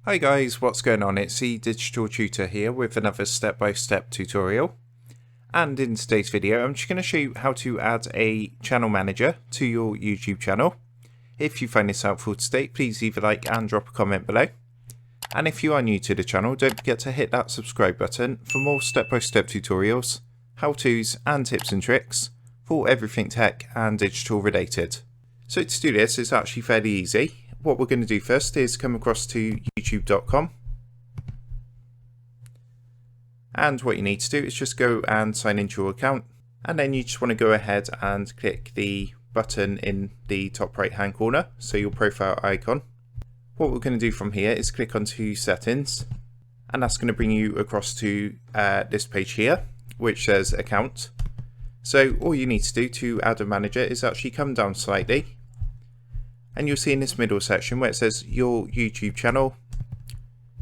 Hi guys, what's going on? It's the Digital Tutor here with another step-by-step tutorial. And in today's video, I'm just going to show you how to add a channel manager to your YouTube channel. If you find this helpful today, please leave a like and drop a comment below. And if you are new to the channel, don't forget to hit that subscribe button for more step-by-step tutorials, how-tos and tips and tricks for everything tech and digital related. So to do this, it's actually fairly easy. What we're going to do first is come across to youtube.com, and what you need to do is just go and sign into your account, and then you just want to go ahead and click the button in the top right hand corner, so your profile icon. What we're going to do from here is click onto settings, and that's going to bring you across to this page here which says account. So all you need to do to add a manager is actually come down slightly, and you'll see in this middle section where it says your YouTube channel,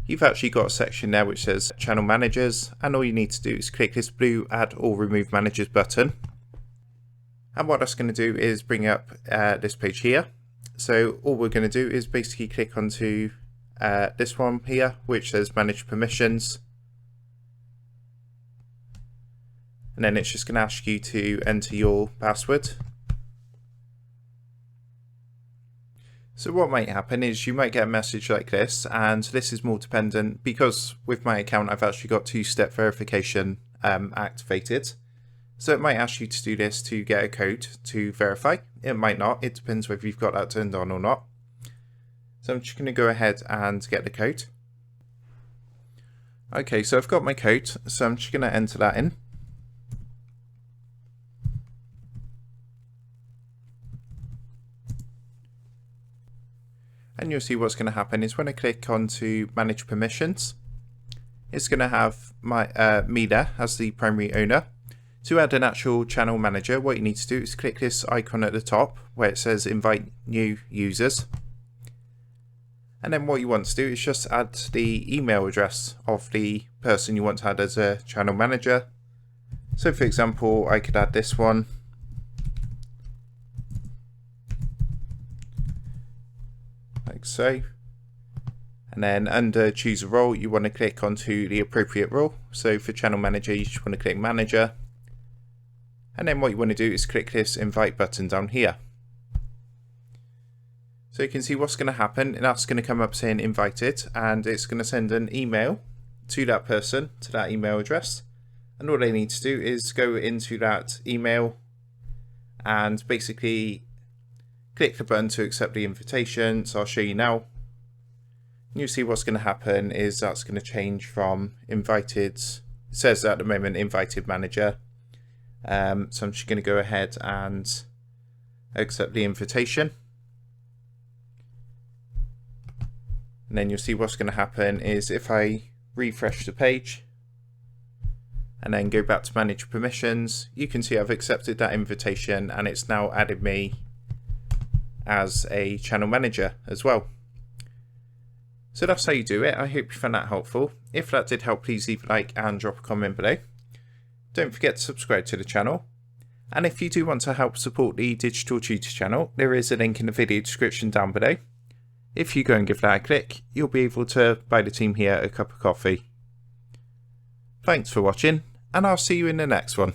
you've actually got a section there which says channel managers, and all you need to do is click this blue add or remove managers button. And what that's going to do is bring up this page here. So all we're going to do is basically click onto this one here which says manage permissions, and then it's just going to ask you to enter your password. So what might happen is you might get a message like this, and this is more dependent because with my account I've actually got two-step verification activated. So it might ask you to do this to get a code to verify. It might not, it depends whether you've got that turned on or not. So I'm just going to go ahead and get the code. Okay, so I've got my code, so I'm just going to enter that in. And you'll see what's going to happen is when I click on to manage permissions, it's going to have my me there as the primary owner. To add an actual channel manager, what you need to do is click this icon at the top where it says invite new users. And then what you want to do is just add the email address of the person you want to add as a channel manager. So for example, I could add this one. Like so, and then under choose a role you want to click onto the appropriate role. So for channel manager you just want to click manager, and then what you want to do is click this invite button down here. So you can see what's going to happen, and that's going to come up saying invited, and it's going to send an email to that person, to that email address, and all they need to do is go into that email and basically click the button to accept the invitation. So I'll show you now. You see what's going to happen is that's going to change from invited, it says at the moment invited manager. So I'm just going to go ahead and accept the invitation. And then you'll see what's going to happen is if I refresh the page and then go back to manage permissions, you can see I've accepted that invitation and it's now added me as a channel manager as well. So that's how you do it. I hope you found that helpful. If that did help, please leave a like and drop a comment below. Don't forget to subscribe to the channel. And if you do want to help support the Digital Tutor channel, there is a link in the video description down below. If you go and give that a click, you'll be able to buy the team here a cup of coffee. Thanks for watching, and I'll see you in the next one.